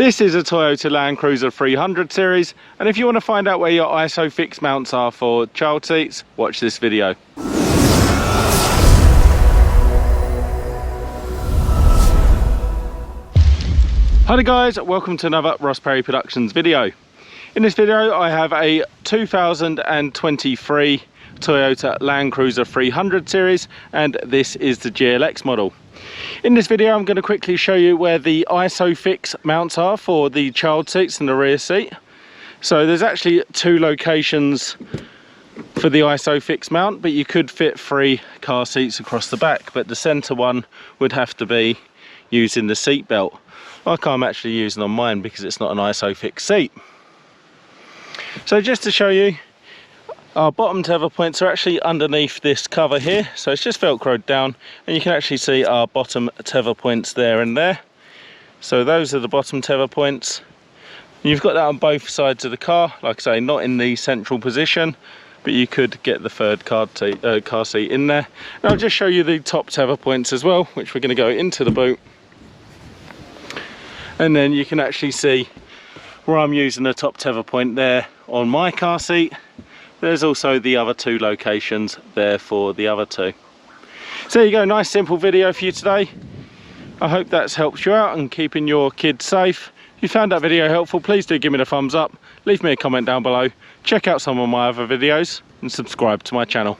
This is a Toyota Land Cruiser 300 series, and if you want to find out where your ISOFIX mounts are for child seats, watch this video. Hi there guys, welcome to another Ross Perry Productions video. In this video I have a 2023 Toyota Land Cruiser 300 series, and this is the GLX model. In this video I'm going to quickly show you where the ISOFIX mounts are for the child seats and the rear seat. So there's actually two locations for the ISOFIX mount, but you could fit 3 car seats across the back, but the centre one would have to be using the seat belt, like I'm actually using on mine because it's not an ISOFIX seat. So just to show you, our bottom tether points are actually underneath this cover here, so it's just velcroed down, and you can actually see our bottom tether points there and there. So those are the bottom tether points. You've got that on both sides of the car, like I say, not in the central position, but you could get the third car seat in there. And I'll just show you the top tether points as well, which we're going to go into the boot. And then you can actually see where I'm using the top tether point there on my car seat. There's also the other 2 locations there for the other 2. So there you go, nice simple video for you today. I hope that's helped you out and keeping your kids safe. If you found that video helpful, please do give me a thumbs up, leave me a comment down below, check out some of my other videos and subscribe to my channel.